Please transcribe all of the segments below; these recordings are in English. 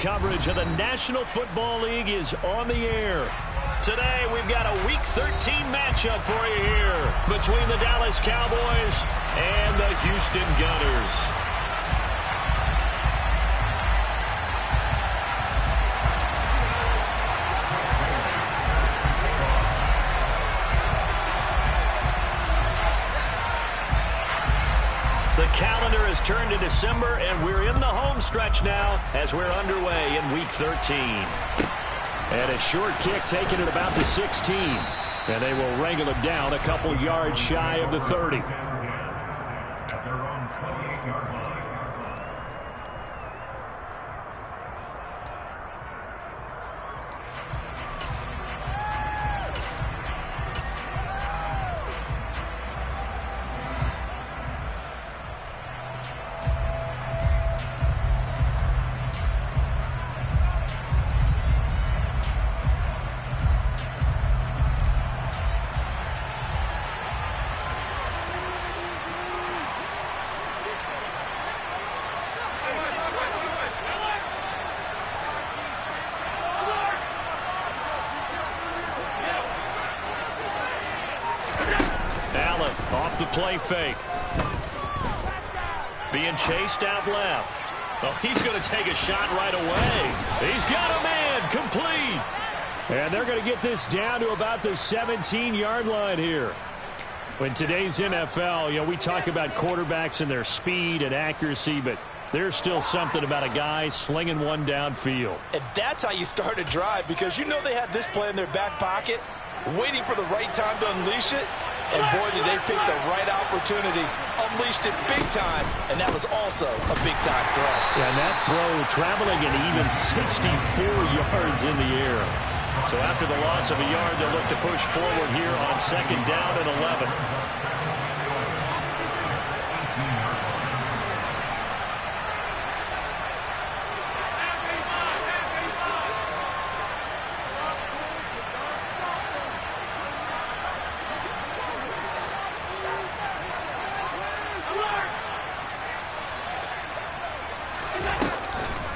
coverage of the National Football League is on the air. Today, we've got a Week 13 matchup for you here between the Dallas Cowboys and the Houston Gunners. The calendar has turned to December, and we're in the home stretch now as we're underway in Week 13. And a short kick taken at about the 16. And they will wrangle it down a couple yards shy of the 30. At their own 28-yard line. Off the play fake. Being chased out left. Oh, he's going to take a shot right away. He's got a man complete. And they're going to get this down to about the 17-yard line here. In today's NFL, we talk about quarterbacks and their speed and accuracy, but there's still something about a guy slinging one downfield. And that's how you start a drive, because they had this play in their back pocket, waiting for the right time to unleash it. And boy, did they pick the right opportunity. Unleashed it big time, and that was also a big-time throw. Yeah, and that throw traveling an even 64 yards in the air. So after the loss of a yard, they'll look to push forward here on 2nd down and 11.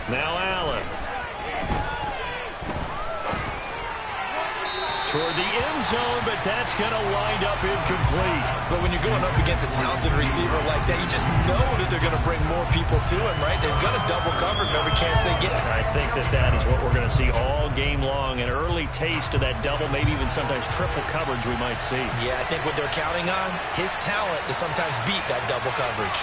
Now Allen. Toward the end zone, but that's going to wind up incomplete. But when you're going up against a talented receiver like that, you just know that they're going to bring more people to him, right? They're going to double cover him every chance they get. I think that is what we're going to see all game long. An early taste of that double, maybe even sometimes triple coverage we might see. Yeah, I think what they're counting on, his talent to sometimes beat that double coverage.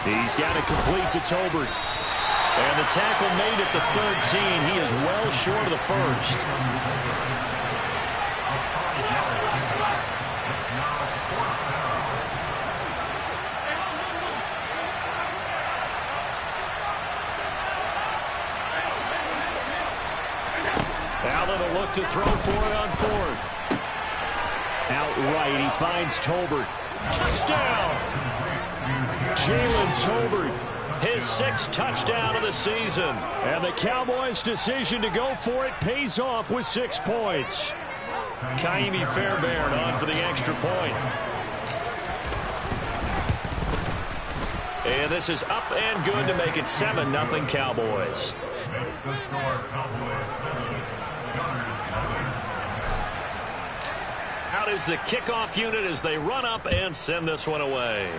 He's got it complete to Tolbert. And the tackle made at the 13. He is well short of the first. Allen will look to throw for it on 4th. Outright, he finds Tolbert. Touchdown! Jalen Tolbert, his 6th touchdown of the season. And the Cowboys' decision to go for it pays off with 6 points. Kaimi Fairbairn on for the extra point. And this is up and good to make it 7-0 Cowboys. Out is the kickoff unit as they run up and send this one away.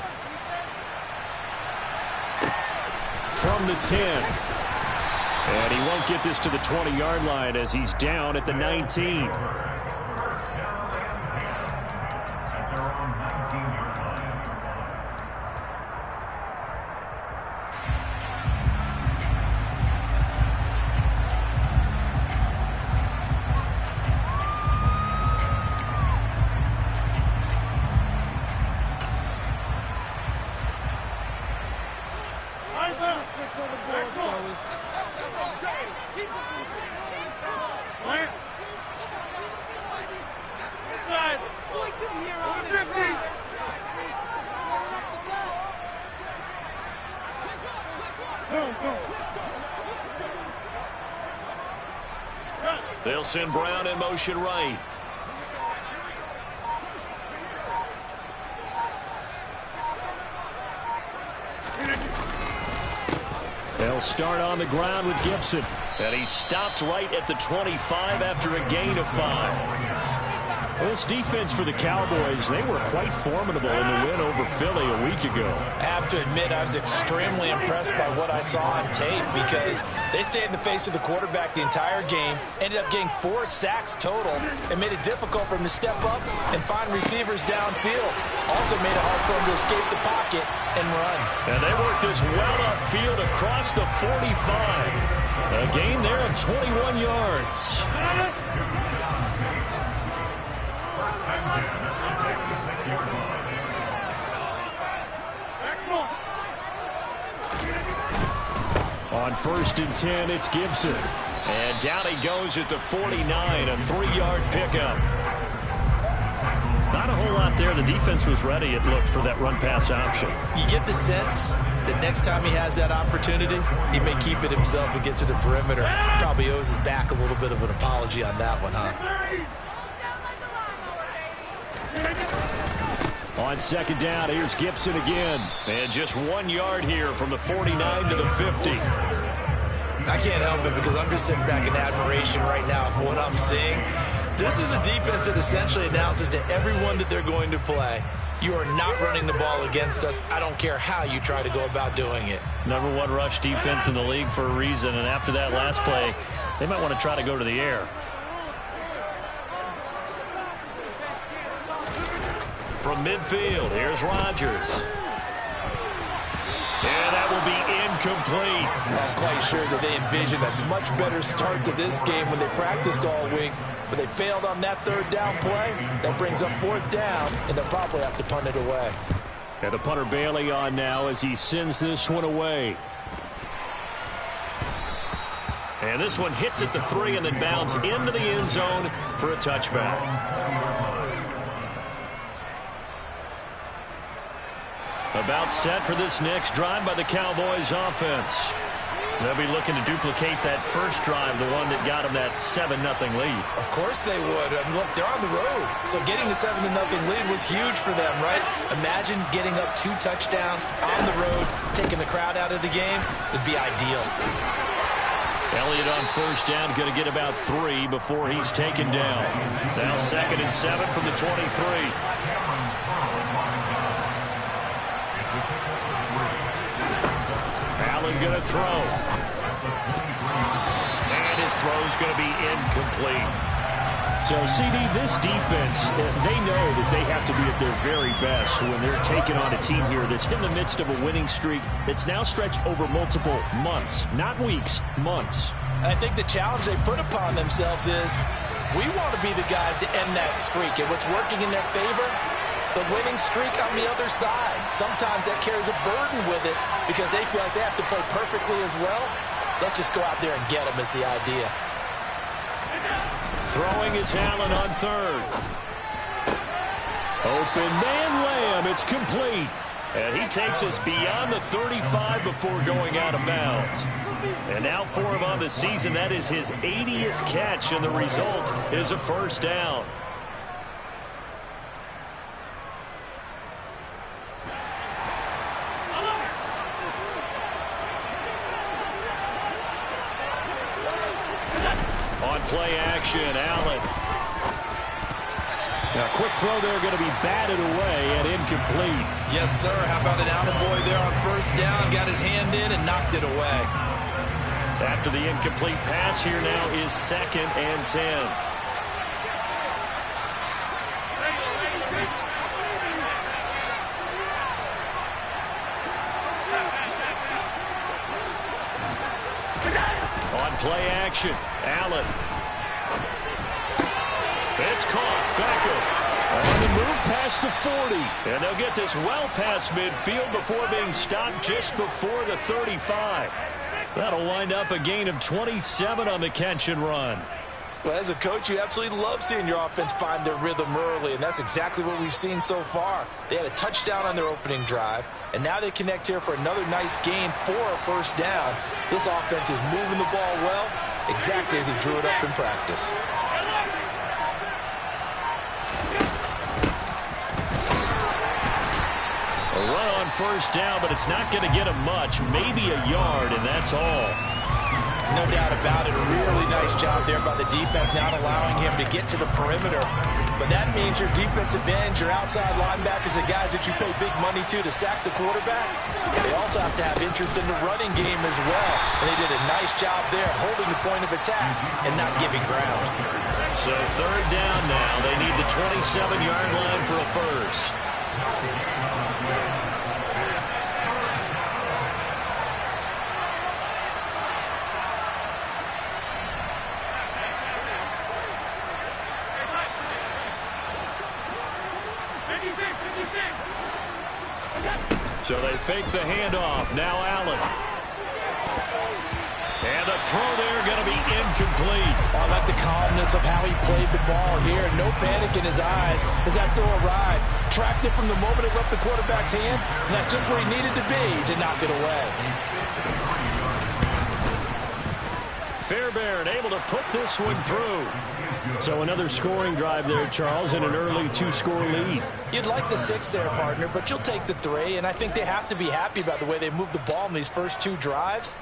From the 10. And he won't get this to the 20-yard line as he's down at the 19. They'll send Brown in motion right. They'll start on the ground with Gibson. And he stopped right at the 25 after a gain of 5. Well, this defense for the Cowboys, they were quite formidable in the win over Philly a week ago. I have to admit, I was extremely impressed by what I saw on tape because they stayed in the face of the quarterback the entire game, ended up getting 4 sacks total, and made it difficult for him to step up and find receivers downfield. Also made it hard for him to escape the pocket and run. And they worked this well upfield across the 45. A gain there of 21 yards. On 1st and 10, it's Gibson. And down he goes at the 49, a 3-yard pickup. Not a whole lot there. The defense was ready, it looked, for that run-pass option. You get the sense that next time he has that opportunity, he may keep it himself and get to the perimeter. Probably owes his back a little bit of an apology on that one, huh? On 2nd down, here's Gibson again. And just 1 yard here from the 49 to the 50. I can't help it because I'm just sitting back in admiration right now of what I'm seeing. This is a defense that essentially announces to everyone that they're going to play, you are not running the ball against us. I don't care how you try to go about doing it. Number 1 rush defense in the league for a reason. And after that last play, they might want to try to go to the air. From midfield, here's Rodgers. And that will be incomplete. I'm quite sure that they envisioned a much better start to this game when they practiced all week. But they failed on that 3rd down play. That brings up 4th down, and they'll probably have to punt it away. And the punter Bailey on now as he sends this one away. And this one hits at the 3 and then bounds into the end zone for a touchback. About set for this next drive by the Cowboys offense. They'll be looking to duplicate that first drive, the one that got them that 7-0 lead. Of course they would. I mean, look, they're on the road. So getting the 7-0 lead was huge for them, right? Imagine getting up 2 touchdowns on the road, taking the crowd out of the game. It'd be ideal. Elliott on 1st down, going to get about 3 before he's taken down. Now 2nd and 7 from the 23. Going to throw. And his throw's going to be incomplete. So, CD, this defense, they know that they have to be at their very best when they're taking on a team here that's in the midst of a winning streak that's now stretched over multiple months, not weeks, months. I think the challenge they put upon themselves is we want to be the guys to end that streak. And what's working in their favor? The winning streak on the other side. Sometimes that carries a burden with it because they feel like they have to play perfectly as well. Let's just go out there and get them is the idea. Throwing is Allen on 3rd. Open man Lamb. It's complete. And he takes us beyond the 35 before going out of bounds. And now for him on the season, that is his 80th catch, and the result is a 1st down. Play action, Allen. Now, quick throw there, going to be batted away and incomplete. Yes, sir. How about an attaboy there on 1st down? Got his hand in and knocked it away. After the incomplete pass, here now is 2nd and 10. On play action, Allen. It's caught. Beckham on the move past the 40. And they'll get this well past midfield before being stopped just before the 35. That'll wind up a gain of 27 on the catch and run. Well, as a coach, you absolutely love seeing your offense find their rhythm early, and that's exactly what we've seen so far. They had a touchdown on their opening drive, and now they connect here for another nice gain for a 1st down. This offense is moving the ball well, exactly as he drew it up in practice. A run on first down, but it's not going to get him much. Maybe a yard, and that's all. No doubt about it. A really nice job there by the defense, not allowing him to get to the perimeter. But that means your defensive ends, your outside linebackers, the guys that you pay big money to sack the quarterback, they also have to have interest in the running game as well. And they did a nice job there holding the point of attack and not giving ground. So third down now. They need the 27-yard line for a first. So they fake the handoff. Now Allen. And the throw there going to be incomplete. I like the calmness of how he played the ball here. No panic in his eyes as that throw arrived. Tracked it from the moment it left the quarterback's hand, and that's just where he needed to be to knock it away. Fairbairn able to put this one through. So another scoring drive there, Charles, and an early 2-score lead. You'd like the 6 there, partner, but you'll take the 3, and I think they have to be happy about the way they moved the ball in these first 2 drives.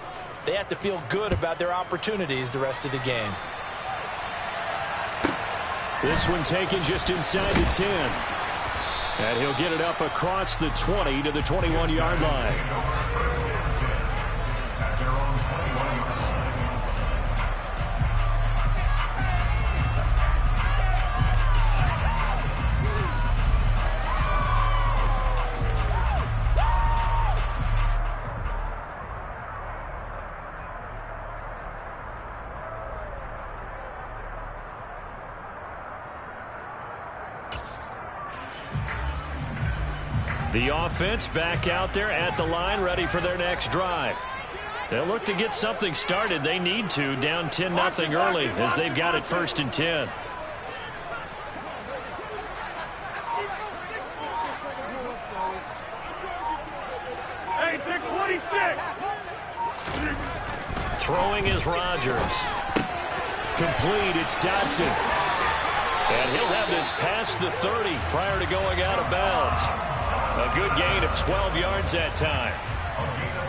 They have to feel good about their opportunities the rest of the game. This one taken just inside the 10. And he'll get it up across the 20 to the 21-yard line. The offense back out there at the line, ready for their next drive. They'll look to get something started. They need to, down 10-0 early as they've got it 1st and 10. Throwing is Rodgers. Complete, it's Dotson. And he'll have this past the 30 prior to going out of bounds. A good gain of 12 yards that time.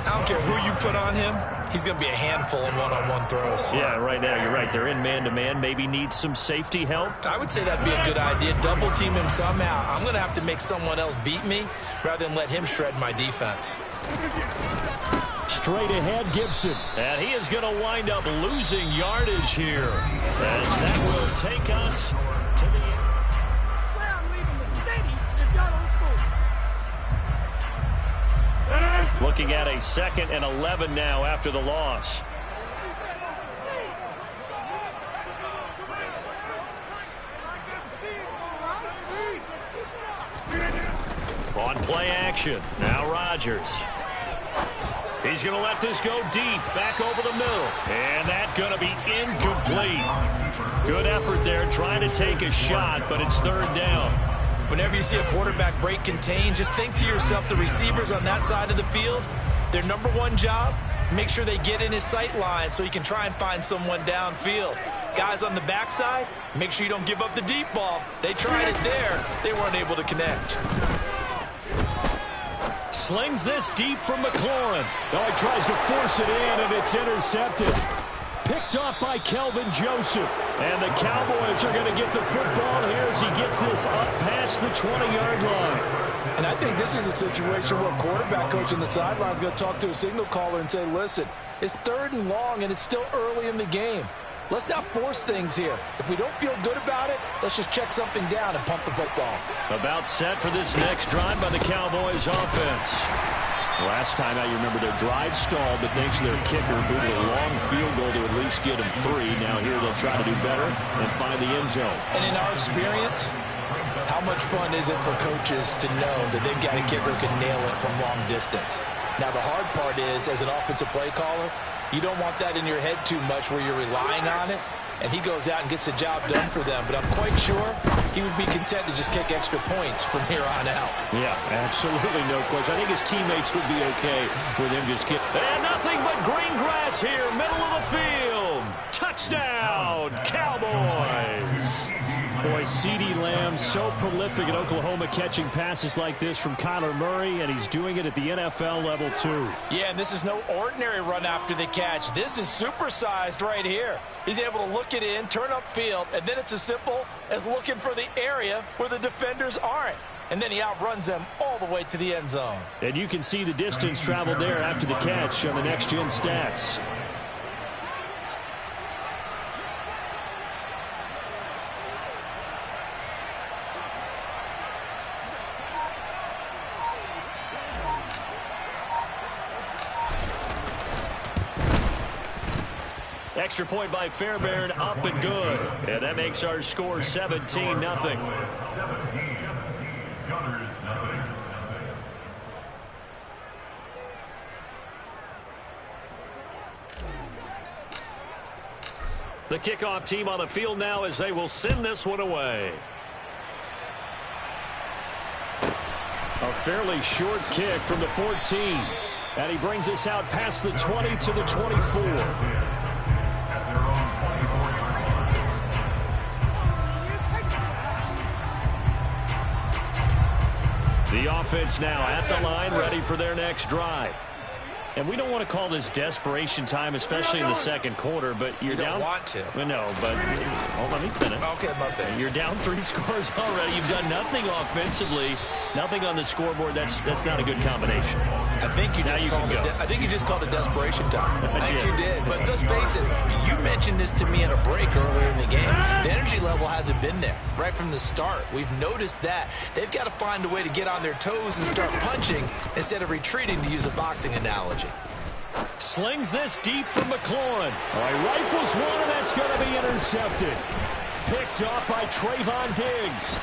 I don't care who you put on him. He's going to be a handful in one-on-one throws. Yeah, right now you're right. They're in man-to-man. Maybe needs some safety help. I would say that'd be a good idea. Double team him somehow. I'm going to have to make someone else beat me rather than let him shred my defense. Straight ahead, Gibson. And he is going to wind up losing yardage here. As that will take us to the end. Looking at a 2nd and 11 now after the loss. On play action. Now Rodgers. He's going to let this go deep. Back over the middle. And that's going to be incomplete. Good effort there trying to take a shot, but it's 3rd down. Whenever you see a quarterback break contain, just think to yourself, the receivers on that side of the field, their number 1 job, make sure they get in his sight line so he can try and find someone downfield. Guys on the backside, make sure you don't give up the deep ball. They tried it there. They weren't able to connect. Slings this deep from McLaurin. Oh, he tries to force it in, and it's intercepted. Picked off by Kelvin Joseph. And the Cowboys are going to get the football here as he gets this up past the 20-yard line. And I think this is a situation where a quarterback coach on the sideline is going to talk to a signal caller and say, listen, it's 3rd and long, and it's still early in the game. Let's not force things here. If we don't feel good about it, let's just check something down and pump the football. About set for this next drive by the Cowboys offense. Last time out, you remember their drive stalled, but thanks to their kicker, booted a long field goal to at least get them 3. Now here they'll try to do better and find the end zone. And in our experience, how much fun is it for coaches to know that they've got a kicker who can nail it from long distance? Now the hard part is, as an offensive play caller, you don't want that in your head too much where you're relying on it, and he goes out and gets the job done for them. But I'm quite sure he would be content to just kick extra points from here on out. Yeah, absolutely no question. I think his teammates would be okay with him just getting... And nothing but green grass here, middle of the field. Touchdown, Cowboys! Boy, CeeDee Lamb so prolific at Oklahoma catching passes like this from Kyler Murray, and he's doing it at the NFL level too. Yeah, and this is no ordinary run after the catch. This is supersized right here. He's able to look it in, turn upfield, and then it's as simple as looking for the area where the defenders aren't. And then he outruns them all the way to the end zone. And you can see the distance traveled there after the catch on the next-gen stats. Extra point by Fairbairn, up and good. And that makes our score 17-0. The kickoff team on the field now as they will send this one away. A fairly short kick from the 14. And he brings us out past the 20 to the 24. The offense now at the line, ready for their next drive. And we don't want to call this desperation time, especially in the second quarter, but you're down. You don't want to. No, but let me finish. Okay, my bad. You're down 3 scores already. You've done nothing offensively, nothing on the scoreboard. That's not a good combination. I think you just called it desperation time. I think you did. But let's face it, you mentioned this to me in a break earlier in the game. The energy level hasn't been there right from the start. We've noticed that. They've got to find a way to get on their toes and start punching instead of retreating, to use a boxing analogy. Slings this deep from McLaurin. All right, rifles one, and that's going to be intercepted. Picked off by Trayvon Diggs.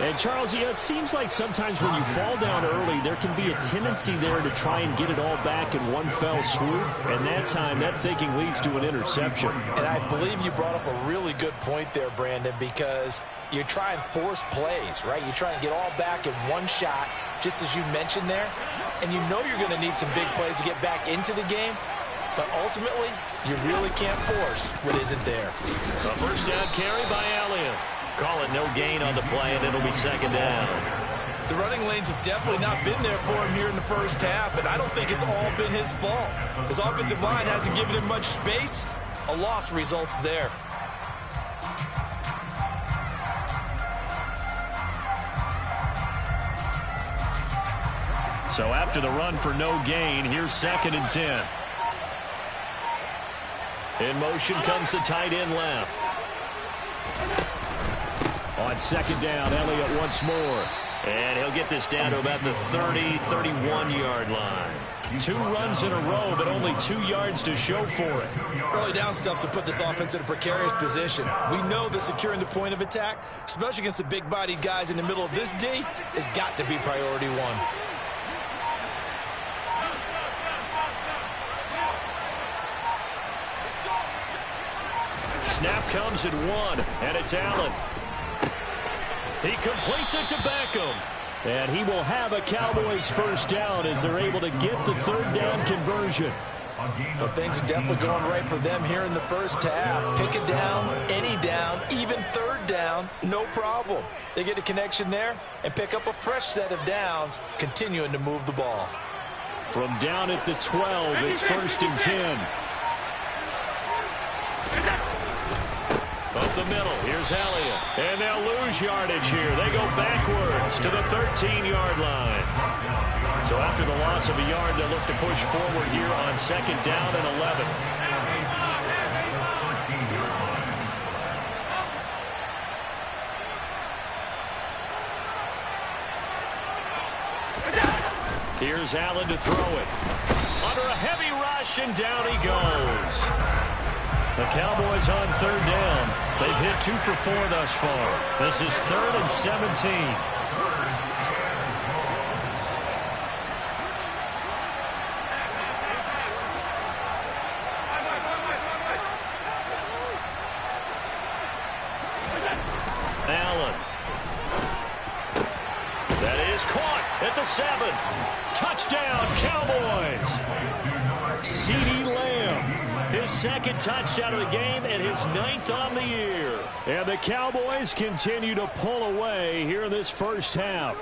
And, Charles, it seems like sometimes when you fall down early, there can be a tendency there to try and get it all back in one fell swoop. And that time, that thinking leads to an interception. And I believe you brought up a really good point there, Brandon, because you try and force plays, right? You try and get all back in one shot, just as you mentioned there. And you know you're going to need some big plays to get back into the game. But ultimately, you really can't force what isn't there. A first down carry by Elliott. Call it no gain on the play, and it'll be second down. The running lanes have definitely not been there for him here in the first half, and I don't think it's all been his fault. His offensive line hasn't given him much space. A loss results there. So after the run for no gain, here's 2nd and 10. In motion comes the tight end left. On 2nd down, Elliott once more. And he'll get this down to about the 30, 31-yard line. 2 runs in a row, but only 2 yards to show for it. Early down stuff's to put this offense in a precarious position. We know that securing the point of attack, especially against the big-bodied guys in the middle of this D, has got to be priority 1. Snap comes at 1, and it's Allen. He completes it to Beckham. And he will have a Cowboys first down as they're able to get the 3rd down conversion. Well, things are definitely going right for them here in the first half. Pick it down, any down, even 3rd down, no problem. They get a connection there and pick up a fresh set of downs, continuing to move the ball. From down at the 12, it's 1st and 10. Up the middle, here's Elliott. And they'll lose yardage here. They go backwards to the 13-yard line. So after the loss of a yard, they'll look to push forward here on 2nd down and 11. Here's Allen to throw it. Under a heavy rush, and down he goes. The Cowboys on 3rd down. They've hit 2 for 4 thus far. This is 3rd and 17. Allen. That is caught at the 7. Touchdown, Cowboys. CeeDee Lamb. His second touchdown of the game and his 9th on the year. And the Cowboys continue to pull away here in this first half.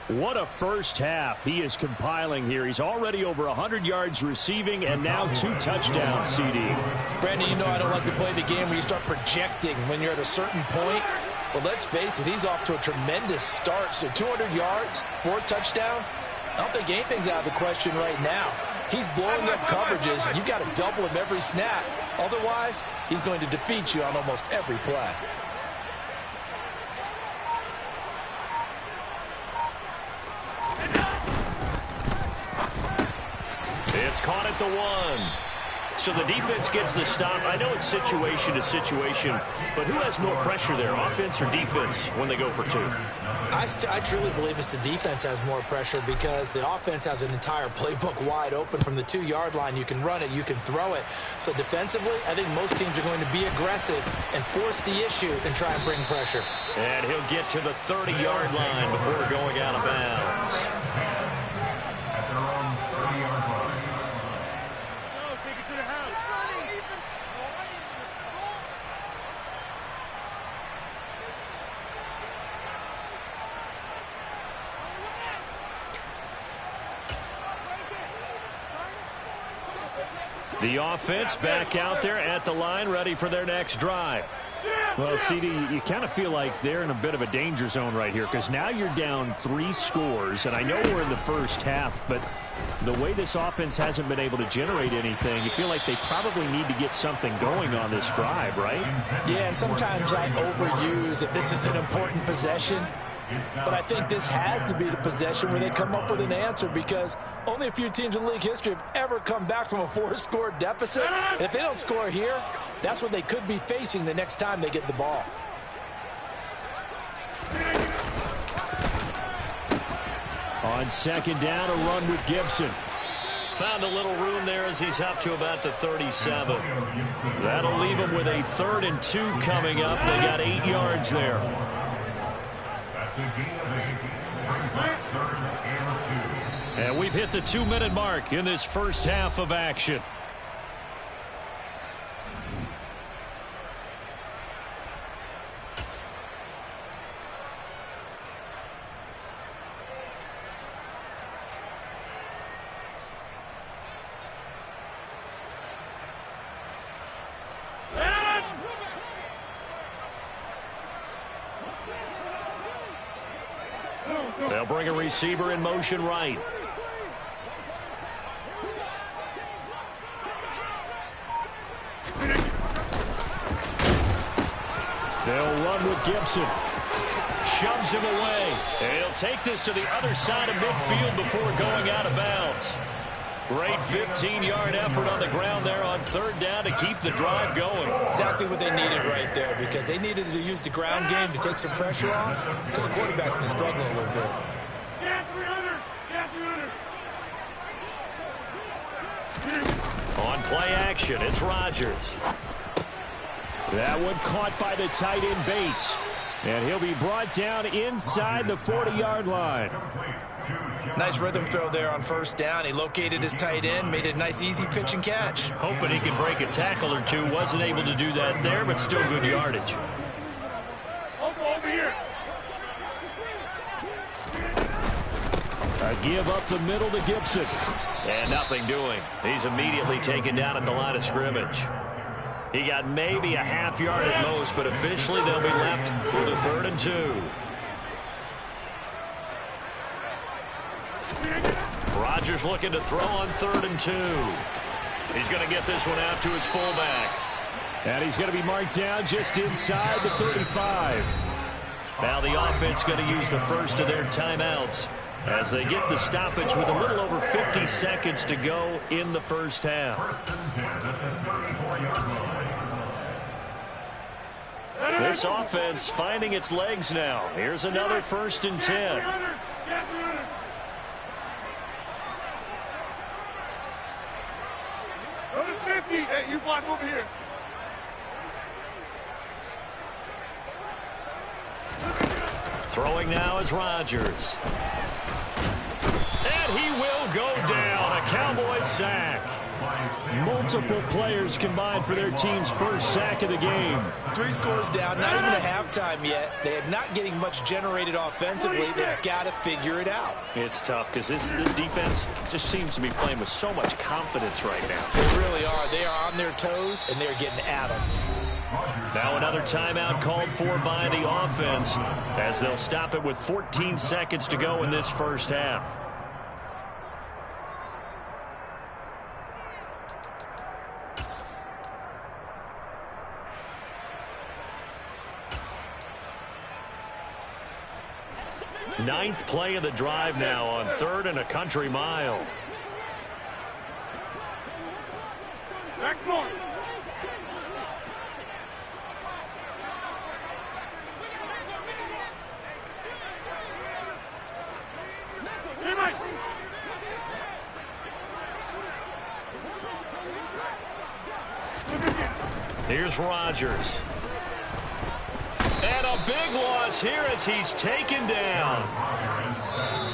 What a first half he is compiling here. He's already over 100 yards receiving and now 2 touchdowns, CD. Brandon, you know I don't like to play the game where you start projecting when you're at a certain point. But let's face it, he's off to a tremendous start. So 200 yards, 4 touchdowns. I don't think anything's out of the question right now. He's blowing up coverages. You've got to double him every snap. Otherwise, he's going to defeat you on almost every play. It's caught at the 1. So the defense gets the stop. I know it's situation to situation, but who has more pressure there, offense or defense, when they go for 2? I truly believe it's the defense has more pressure because the offense has an entire playbook wide open from the 2-yard line. You can run it, you can throw it. So defensively, I think most teams are going to be aggressive and force the issue and try and bring pressure. And he'll get to the 30-yard line before going out of bounds. At their own 30-yard line. The offense back out there at the line, ready for their next drive. Well, CD, you kind of feel like they're in a bit of a danger zone right here because now you're down 3 scores, and I know we're in the first half, but the way this offense hasn't been able to generate anything, you feel like they probably need to get something going on this drive, right? Yeah, and sometimes I overuse if this is an important possession. But I think this has to be the possession where they come up with an answer because only a few teams in league history have ever come back from a 4-score deficit. And if they don't score here, that's what they could be facing the next time they get the ball. On 2nd down, a run with Gibson. Found a little room there as he's up to about the 37. That'll leave him with a 3rd and 2 coming up. They got 8 yards there. And we've hit the 2-minute mark in this first half of action. They'll bring a receiver in motion right. They'll run with Gibson. Shoves him away. And he'll take this to the other side of midfield before going out of bounds. Great 15-yard effort on the ground there on 3rd down to keep the drive going. Exactly what they needed right there because they needed to use the ground game to take some pressure off because the quarterback's been struggling a little bit. On play action, it's Rodgers. That one caught by the tight end Bates. And he'll be brought down inside the 40-yard line. Nice rhythm throw there on 1st down. He located his tight end, made it a nice easy pitch and catch. Hoping he could break a tackle or 2. Wasn't able to do that there, but still good yardage. Over here. A give up the middle to Gibson. And nothing doing. He's immediately taken down at the line of scrimmage. He got maybe a half yard at most, but officially they'll be left with a 3rd and 2. Rodgers looking to throw on 3rd and 2. He's going to get this one out to his fullback. And he's going to be marked down just inside the 35. Now the offense going to use the first of their timeouts as they get the stoppage with a little over 50 seconds to go in the first half. This offense finding its legs now. Here's another 1st and 10. Hey, you block over here. Throwing now is Rodgers. And he will go down. A Cowboys sack. Multiple players combined for their team's first sack of the game. 3 scores down, not even a halftime yet. They are not getting much generated offensively. They've got to figure it out. It's tough because this defense just seems to be playing with so much confidence right now. They really are. They are on their toes, and they're getting at them. Now another timeout called for by the offense as they'll stop it with 14 seconds to go in this first half. Ninth play of the drive now on 3rd and a country mile. Here's Rodgers. And a big loss here as he's taken down.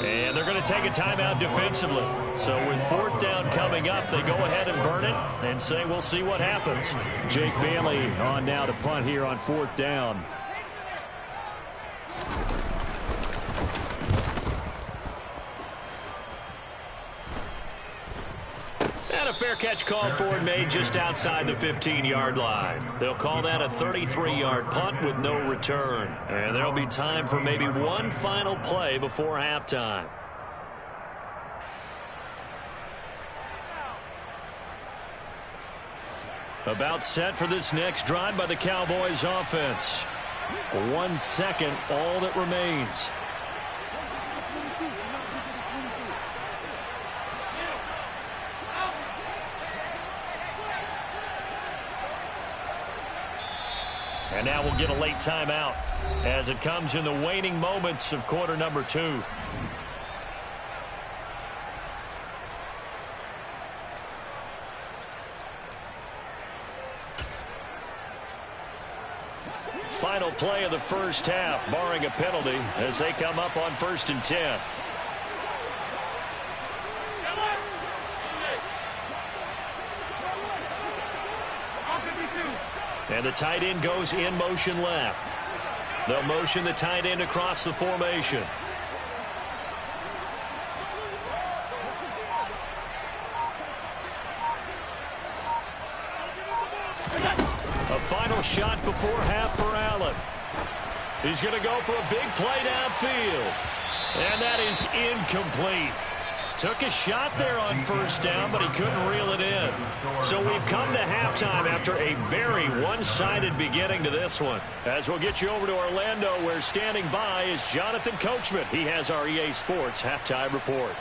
And they're going to take a timeout defensively. So with 4th down coming up, they go ahead and burn it and say we'll see what happens. Jake Bailey on now to punt here on 4th down. And a fair catch called for and made just outside the 15-yard line. They'll call that a 33-yard punt with no return. And there'll be time for maybe one final play before halftime. About set for this next drive by the Cowboys offense. 1 second, all that remains. And now we'll get a late timeout as it comes in the waning moments of quarter number 2. Final play of the first half, barring a penalty, as they come up on 1st and 10. And the tight end goes in motion left. They'll motion the tight end across the formation. A final shot before half for Allen. He's going to go for a big play downfield. And that is incomplete. Took a shot there on 1st down, but he couldn't reel it in. So we've come to halftime after a very one-sided beginning to this one. As we'll get you over to Orlando, where standing by is Jonathan Coachman. He has our EA Sports halftime report.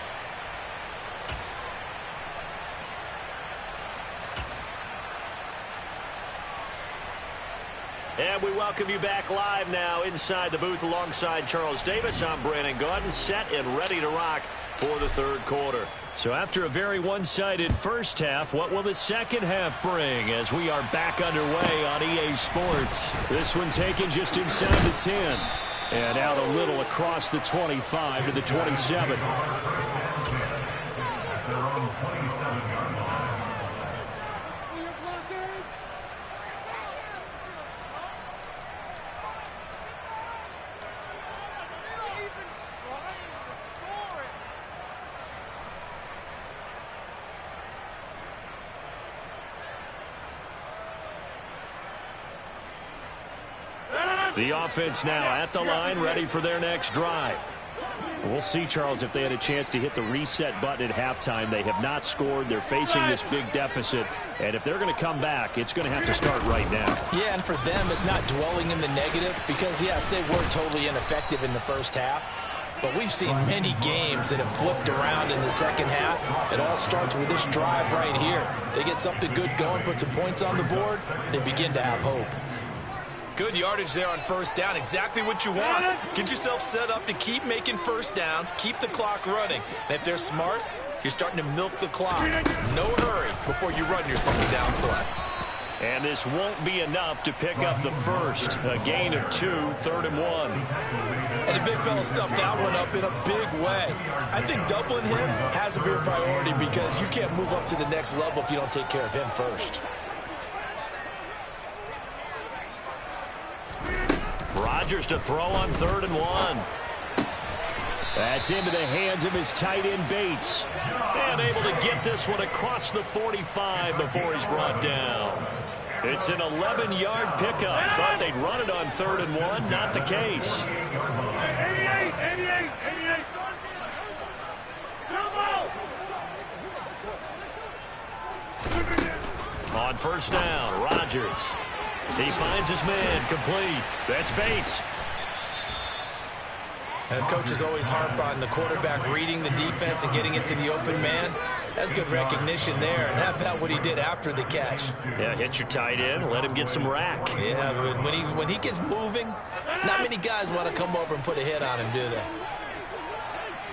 And we welcome you back live now inside the booth alongside Charles Davis. I'm Brandon Gaudin, set and ready to rock for the 3rd quarter. So after a very one-sided first half, what will the second half bring as we are back underway on EA Sports? This one taken just inside the 10 and out a little across the 25 to the 27. The offense now at the line, ready for their next drive. We'll see, Charles, if they had a chance to hit the reset button at halftime. They have not scored. They're facing this big deficit. And if they're going to come back, it's going to have to start right now. Yeah, and for them, it's not dwelling in the negative because, yes, they were totally ineffective in the first half. But we've seen many games that have flipped around in the second half. It all starts with this drive right here. They get something good going, put some points on the board, they begin to have hope. Good yardage there on 1st down. Exactly what you want. Get yourself set up to keep making 1st downs, keep the clock running. And if they're smart, you're starting to milk the clock. No hurry before you run your 2nd down play. And this won't be enough to pick up the first. A gain of 2, 3rd and 1. And the big fella stuffed that one up in a big way. I think doubling him has to be a priority because you can't move up to the next level if you don't take care of him first. Rodgers to throw on 3rd and 1. That's into the hands of his tight end, Bates. And able to get this one across the 45 before he's brought down. It's an 11-yard pickup. Thought they'd run it on 3rd and 1. Not the case. 88. On 1st down, Rodgers. He finds his man, complete. That's Bates. And coaches always harp on the quarterback reading the defense and getting it to the open man. That's good recognition there. And how about what he did after the catch? Yeah, hit your tight end, let him get some rack. Yeah, but when he gets moving, not many guys want to come over and put a hit on him, do they?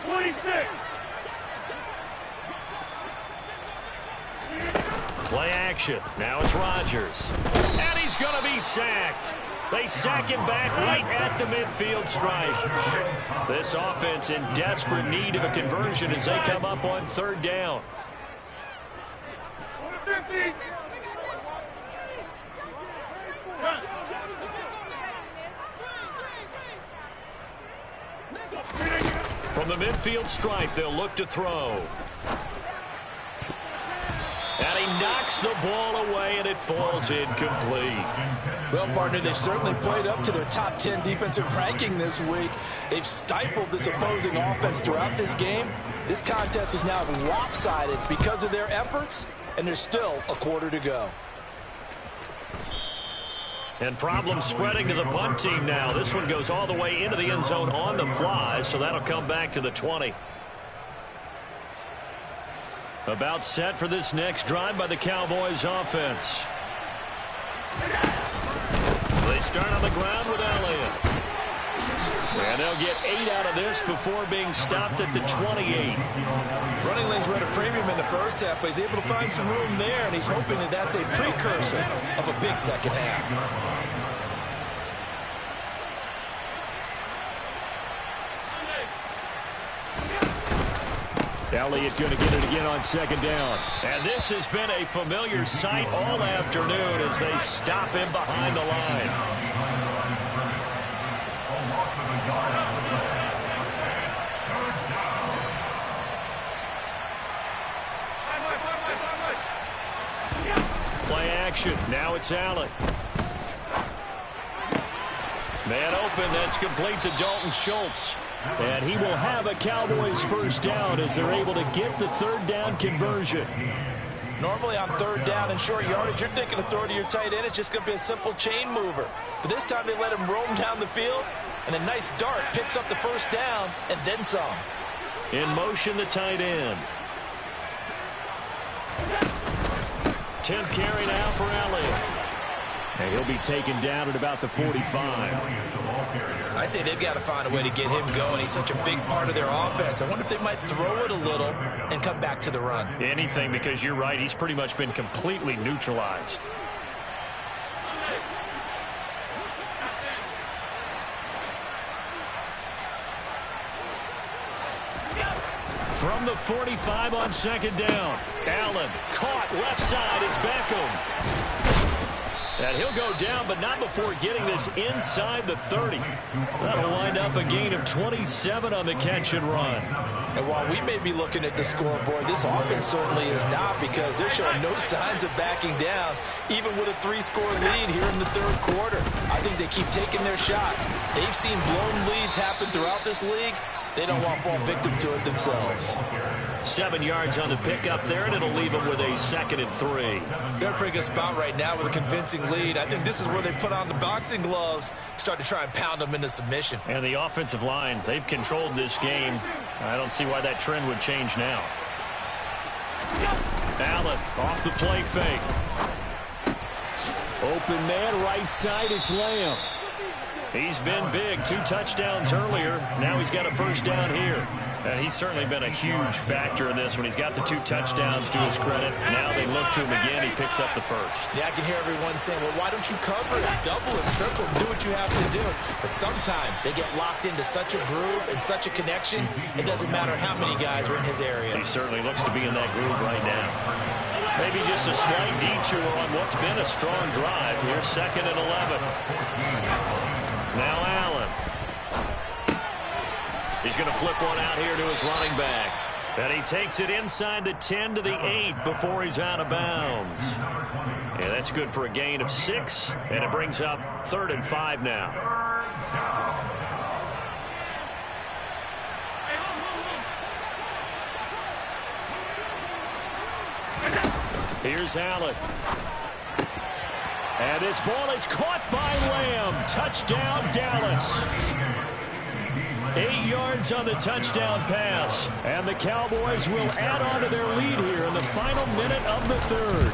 26. Play action. Now it's Rodgers. And he's going to be sacked. They sack him back right at the midfield stripe. This offense in desperate need of a conversion as they come up on 3rd down. From the midfield stripe, they'll look to throw. And he knocks the ball away, and it falls incomplete. Well, partner, they've certainly played up to their top 10 defensive ranking this week. They've stifled this opposing offense throughout this game. This contest is now lopsided because of their efforts, and there's still a quarter to go. And problems spreading to the punt team now. This one goes all the way into the end zone on the fly, so that'll come back to the 20. About set for this next drive by the Cowboys offense. They start on the ground with Elliott. And they'll get 8 out of this before being stopped at the 28. Running lanes were at a premium in the first half, but he's able to find some room there, and he's hoping that that's a precursor of a big second half. Elliott going to get it again on 2nd down. And this has been a familiar sight all afternoon as they stop him behind the line. Play action. Now it's Allen. Man open. That's complete to Dalton Schultz. And he will have a Cowboys 1st down as they're able to get the 3rd down conversion. Normally on 3rd down and short yardage, you're thinking of throw to your tight end. It's just going to be a simple chain mover. But this time they let him roam down the field, and a nice dart picks up the 1st down and then some. In motion, the tight end. 10th carry now for Elliott. And he'll be taken down at about the 45. I'd say they've got to find a way to get him going. He's such a big part of their offense. I wonder if they might throw it a little and come back to the run. Anything, because you're right. He's pretty much been completely neutralized. From the 45 on 2nd down. Allen caught left side. It's Beckham. And he'll go down, but not before getting this inside the 30. That'll wind up a gain of 27 on the catch and run. And while we may be looking at the scoreboard, this offense certainly is not, because they're showing no signs of backing down, even with a 3-score lead here in the 3rd quarter. I think they keep taking their shots. They've seen blown leads happen throughout this league. They don't want to fall victim to it themselves. 7 yards on the pickup there, and it'll leave them with a 2nd and 3. They're in a pretty good spot right now with a convincing lead. I think this is where they put on the boxing gloves, start to try and pound them into submission. And the offensive line, they've controlled this game. I don't see why that trend would change now. Allen off the play fake. Open man, right side, it's Lamb. He's been big. 2 touchdowns earlier. Now he's got a first down here. And he's certainly been a huge factor in this when he's got the 2 touchdowns to his credit. Now they look to him again. He picks up the first. Yeah, I can hear everyone saying, well, why don't you cover him, double him, triple him, do what you have to do. But sometimes they get locked into such a groove and such a connection, it doesn't matter how many guys are in his area. He certainly looks to be in that groove right now. Maybe just a slight detour on what's been a strong drive. Here's 2nd and 11. Now Allen. He's going to flip one out here to his running back. And he takes it inside the 10 to the 8 before he's out of bounds. Yeah, that's good for a gain of 6. And it brings up 3rd and 5 now. Here's Allen. And this ball is caught by Lamb. Touchdown, Dallas. 8 yards on the touchdown pass. And the Cowboys will add on to their lead here in the final minute of the 3rd.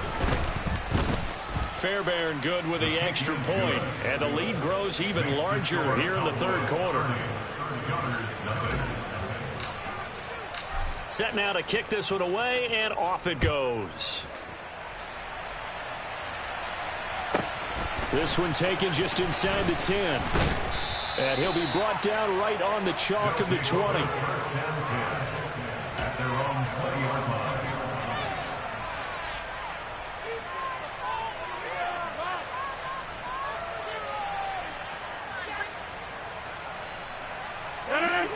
Fairbairn good with the extra point. And the lead grows even larger here in the 3rd quarter. Set now to kick this one away, and off it goes. This one taken just inside the 10. And he'll be brought down right on the chalk of the 20. At their own 20-yard line.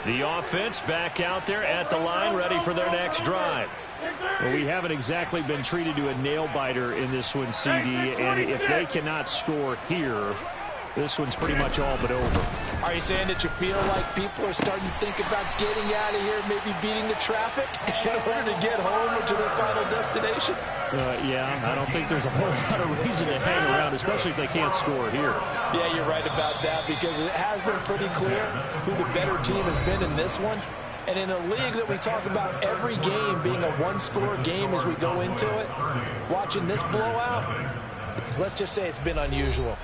The offense back out there at the line, ready for their next drive. Well, we haven't exactly been treated to a nail-biter in this one, CD, and if they cannot score here, this one's pretty much all but over. Are you saying that you feel like people are starting to think about getting out of here, maybe beating the traffic in order to get home or to their final destination? Yeah, I don't think there's a whole lot of reason to hang around, especially if they can't score here. Yeah, you're right about that, because it has been pretty clear who the better team has been in this one. And in a league that we talk about every game being a one-score game as we go into it, watching this blowout, let's just say it's been unusual.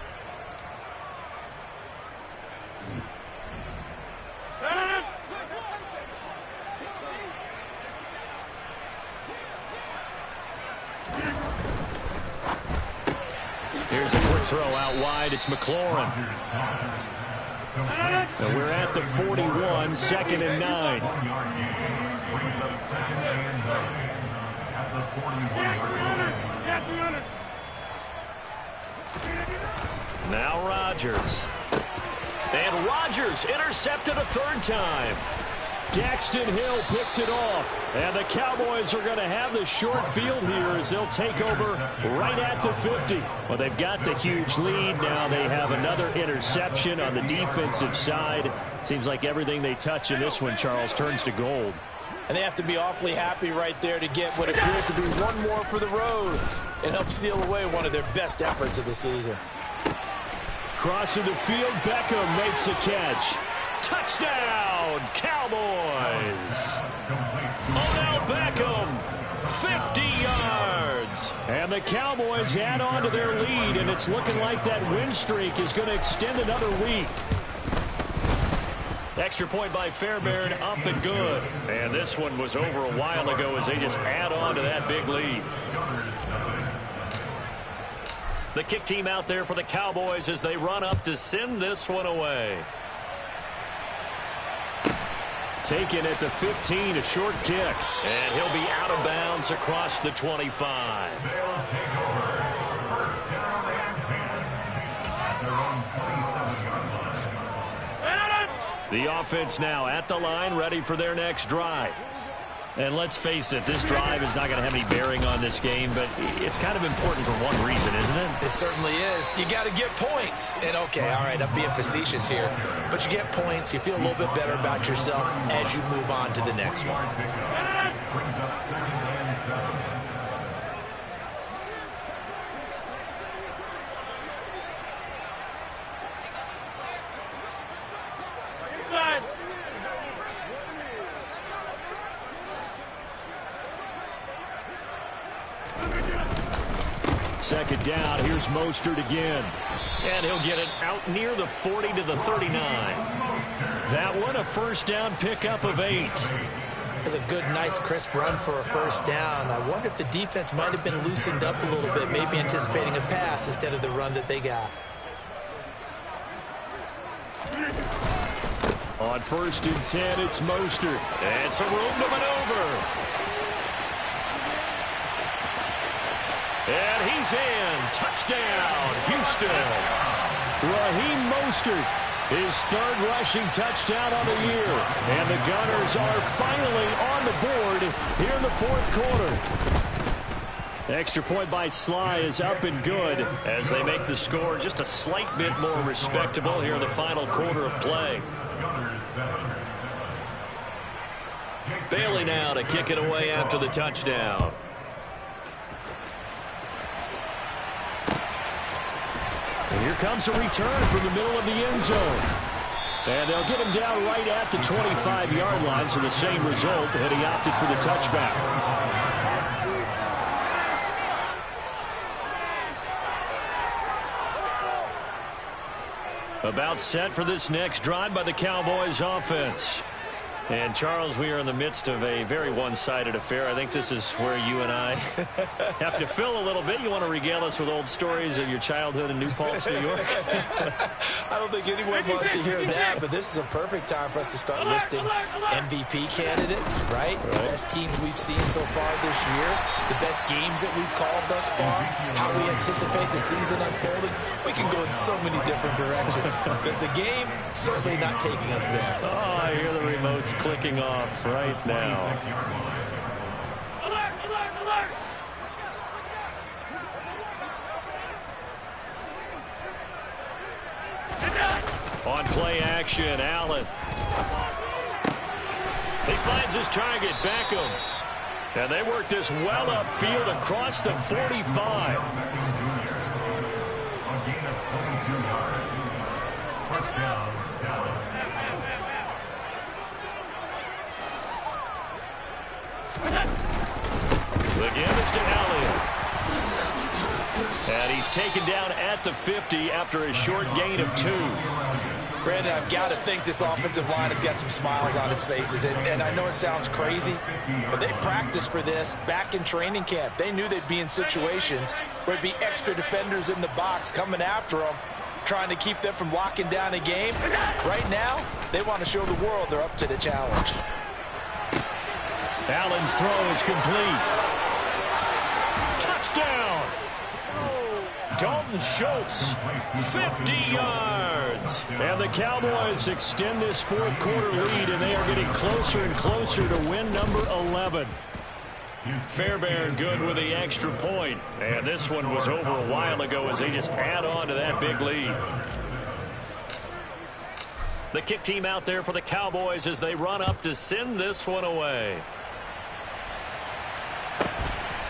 Here's a quick throw out wide. It's McLaurin. And we're at the 41, 2nd and 9. Now Rodgers. And Rodgers intercepted a 3rd time. Daxton Hill picks it off. And the Cowboys are going to have the short field here as they'll take over right at the 50. Well, they've got the huge lead. Now they have another interception on the defensive side. Seems like everything they touch in this one, Charles, turns to gold. And they have to be awfully happy right there to get what appears to be one more for the road and help seal away one of their best efforts of the season. Crossing the field, Beckham makes a catch. Touchdown, Cowboys! Odell Beckham, 50 yards. And the Cowboys add on to their lead, and it's looking like that win streak is going to extend another week. Extra point by Fairbairn, up and good. And this one was over a while ago as they just add on to that big lead. The kick team out there for the Cowboys as they run up to send this one away. Taken at the 15, a short kick. And he'll be out of bounds across the 25. They'll take over 1st down and 10 at their own 27-yard line. The offense now at the line, ready for their next drive. And let's face it, this drive is not going to have any bearing on this game, but it's kind of important for one reason, isn't it? It certainly is. You got to get points. And, okay, all right, I'm being facetious here. But you get points, you feel a little bit better about yourself as you move on to the next one. Brings up 2nd and 7. second down. Here's Mostert again. And he'll get it out near the 40 to the 39. That one, a first down pickup of 8. That's a good, nice, crisp run for a first down. I wonder if the defense might have been loosened up a little bit, maybe anticipating a pass instead of the run that they got. On 1st and 10, it's Mostert. And some room to maneuver. And he's in. Touchdown, Houston. Raheem Mostert, his 3rd rushing touchdown on the year. And the Gunners are finally on the board here in the 4th quarter. Extra point by Sly is up and good as they make the score just a slight bit more respectable here in the final quarter of play. Bailey now to kick it away after the touchdown. And here comes a return from the middle of the end zone. And they'll get him down right at the 25-yard line, so the same result had he opted for the touchback. About set for this next drive by the Cowboys offense. And, Charles, we are in the midst of a very one-sided affair. I think this is where you and I have to fill a little bit. You want to regale us with old stories of your childhood in New Paltz, New York? I don't think anyone wants to hear that, but this is a perfect time for us to start listing MVP candidates, right? The best teams we've seen so far this year, the best games that we've called thus far, how we anticipate the season unfolding. We can go in so many different directions because the game certainly not taking us there. Oh, I hear the remotes clicking off right now. Alert, alert, alert! On play action, Allen. He finds his target, Beckham. And they work this well upfield across the 45. The give is to Elliott. And he's taken down at the 50 after a short gain of 2. Brandon, I've got to think this offensive line has got some smiles on its faces. And I know it sounds crazy, but they practiced for this back in training camp. They knew they'd be in situations where there'd be extra defenders in the box coming after them, trying to keep them from locking down a game. Right now, they want to show the world they're up to the challenge. Allen's throw is complete. Touchdown! Dalton Schultz, 50 yards. And the Cowboys extend this 4th quarter lead, and they are getting closer and closer to win number 11. Fairbairn good with the extra point. And this one was over a while ago as they just add on to that big lead. The kick team out there for the Cowboys as they run up to send this one away.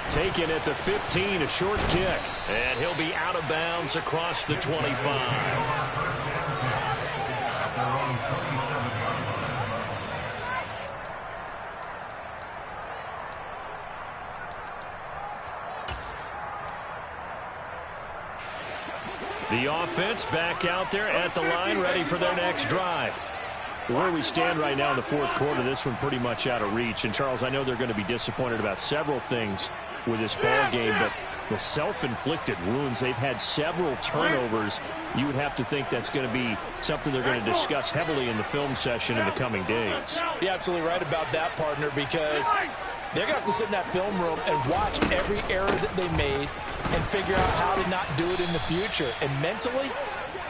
Taken at the 15, a short kick. And he'll be out of bounds across the 25. The offense back out there at the line, ready for their next drive. Where we stand right now in the 4th quarter, this one pretty much out of reach. And, Charles, I know they're going to be disappointed about several things with this ball game, but the self-inflicted wounds, they've had several turnovers. You would have to think that's going to be something they're going to discuss heavily in the film session in the coming days. You're absolutely right about that, partner, because they're going to have to sit in that film room and watch every error that they made and figure out how to not do it in the future. And mentally,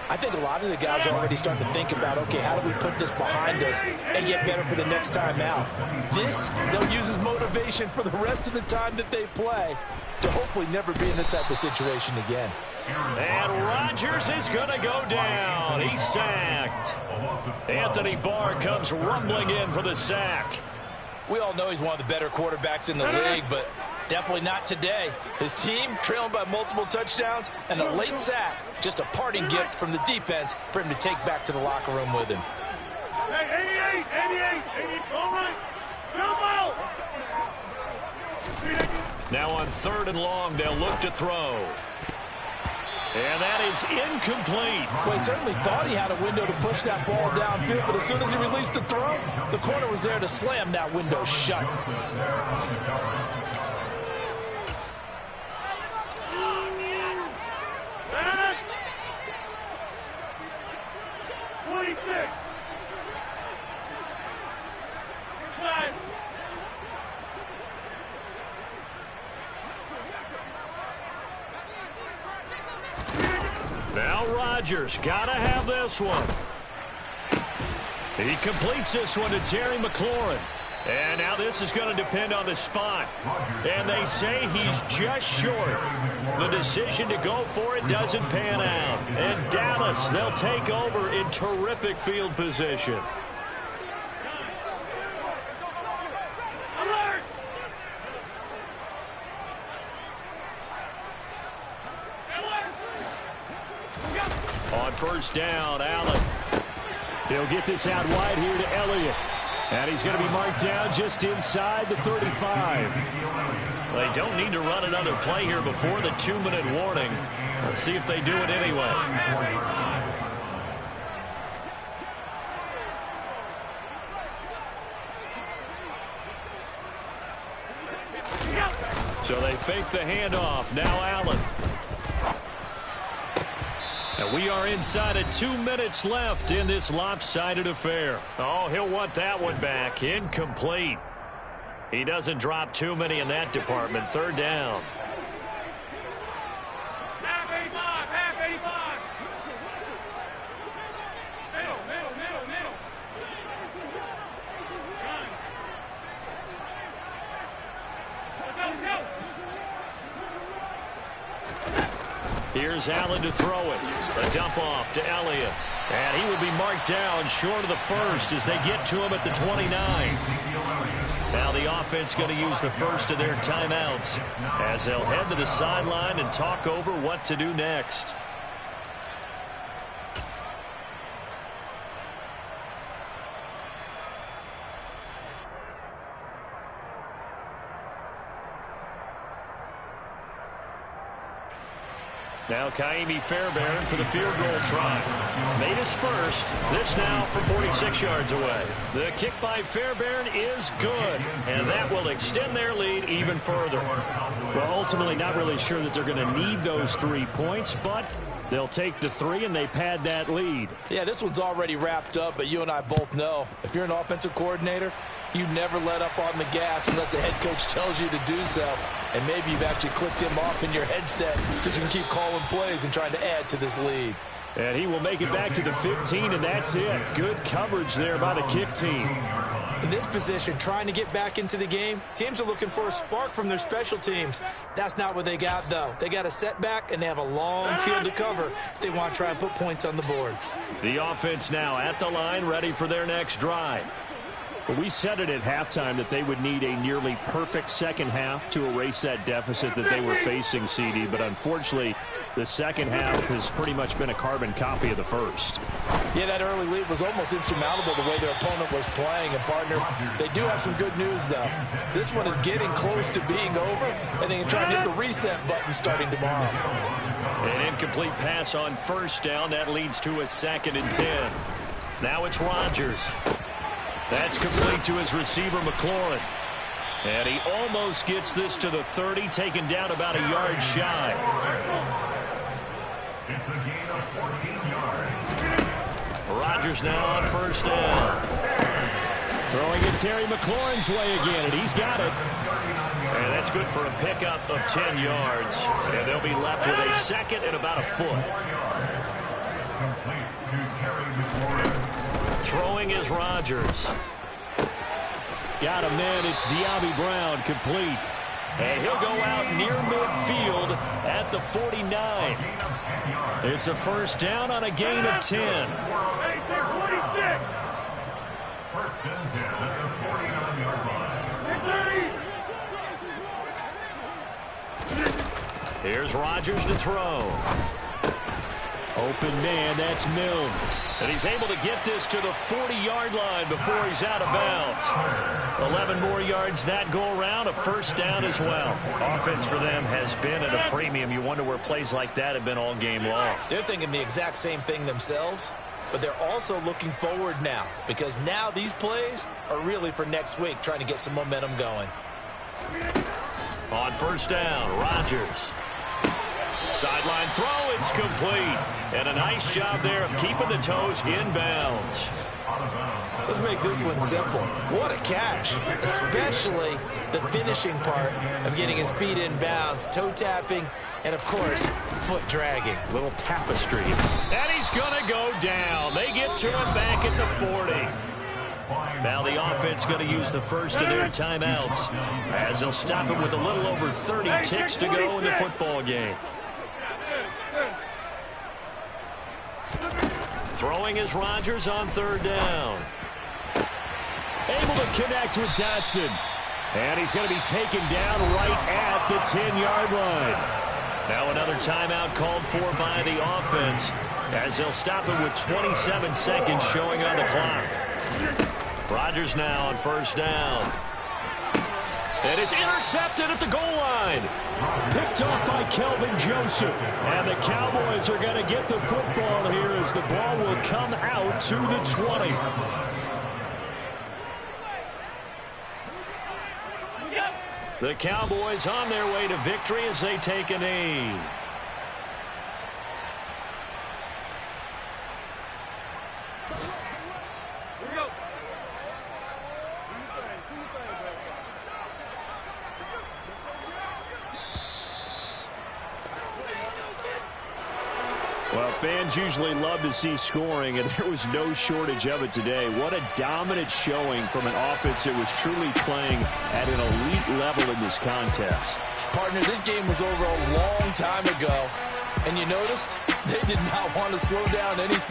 I think a lot of the guys are already starting to think about, okay, how do we put this behind us and get better for the next time out? This, they'll use as motivation for the rest of the time that they play to hopefully never be in this type of situation again. And Rodgers is going to go down. He's sacked. Anthony Barr comes rumbling in for the sack. We all know he's one of the better quarterbacks in the league, but definitely not today. His team trailing by multiple touchdowns and a late sack. Just a parting gift from the defense for him to take back to the locker room with him. Hey, 88, all right. Now on 3rd and long, they'll look to throw. And that is incomplete. Well, he certainly thought he had a window to push that ball downfield, but as soon as he released the throw, the corner was there to slam that window shut. Now Rodgers gotta have this one. He completes this one to Terry McLaurin. And now this is going to depend on the spot. And they say he's just short. The decision to go for it doesn't pan out. And Dallas, they'll take over in terrific field position. On first down, Allen. He'll get this out wide here to Elliott. And he's going to be marked down just inside the 35. They don't need to run another play here before the 2-minute warning. Let's see if they do it anyway. So they fake the handoff. Now Allen. And we are inside of 2 minutes left in this lopsided affair. Oh, he'll want that one back. Incomplete. He doesn't drop too many in that department. Third down. Half 85, half 85. Middle. Let's go. Here's Allen to throw it. A dump off to Elliott. And he will be marked down short of the first as they get to him at the 29. Now the offense going to use the first of their timeouts as they'll head to the sideline and talk over what to do next. Now Kaimi Fairbairn for the field goal try. Made his first. This now from 46 yards away. The kick by Fairbairn is good. And that will extend their lead even further. Well, ultimately not really sure that they're going to need those 3 points, but they'll take the 3 and they pad that lead. Yeah, this one's already wrapped up, but you and I both know if you're an offensive coordinator, you never let up on the gas unless the head coach tells you to do so. And maybe you've actually clicked him off in your headset so you can keep calling plays and trying to add to this lead. And he will make it back to the 15, and that's it. Good coverage there by the kick team. In this position, trying to get back into the game, teams are looking for a spark from their special teams. That's not what they got, though. They got a setback, and they have a long field to cover if they want to try and put points on the board. The offense now at the line, ready for their next drive. Well, we said it at halftime that they would need a nearly perfect second half to erase that deficit that they were facing, CD. But unfortunately, the second half has pretty much been a carbon copy of the first. Yeah, that early lead was almost insurmountable the way their opponent was playing. And, partner, they do have some good news, though. This one is getting close to being over, and they can try and hit the reset button starting tomorrow. An incomplete pass on first down. That leads to a 2nd and 10. Now it's Rodgers. That's complete to his receiver, McLaurin. And he almost gets this to the 30, taken down about a yard shy. It's the gain of 14 yards. Rodgers now on first down. Throwing it Terry McLaurin's way again, and he's got it. And that's good for a pickup of 10 yards. And they'll be left with a 2nd and about a foot. Complete to Terry McLaurin. Throwing is Rodgers. Got him in. It's De'Ami Brown complete. And he'll go out near midfield at the 49. It's a first down on a gain of 10. First and 10 at the 49-yard line. Here's Rodgers to throw. Open man, that's Milne. And he's able to get this to the 40-yard line before he's out of bounds. 11 more yards that go around, a first down as well. Offense for them has been at a premium. You wonder where plays like that have been all game long. They're thinking the exact same thing themselves, but they're also looking forward now, because now these plays are really for next week, trying to get some momentum going. On first down, Rodgers. Sideline throw, it's complete. And a nice job there of keeping the toes inbounds. Let's make this one simple. What a catch, especially the finishing part of getting his feet in bounds, toe tapping, and of course, foot dragging. Little tapestry. And he's going to go down. They get to him back at the 40. Now the offense going to use the first of their timeouts, as they'll stop it with a little over 30 ticks to go in the football game. Throwing is Rodgers on third down. Able to connect with Dotson. And he's going to be taken down right at the 10-yard line. Now another timeout called for by the offense, as they'll stop it with 27 seconds showing on the clock. Rodgers now on first down. And it's intercepted at the goal line. Picked off by Kelvin Joseph. And the Cowboys are going to get the football here as the ball will come out to the 20. The Cowboys on their way to victory as they take a knee. Well, fans usually love to see scoring, and there was no shortage of it today. What a dominant showing from an offense that was truly playing at an elite level in this contest. Partner, this game was over a long time ago, and you noticed they did not want to slow down anything.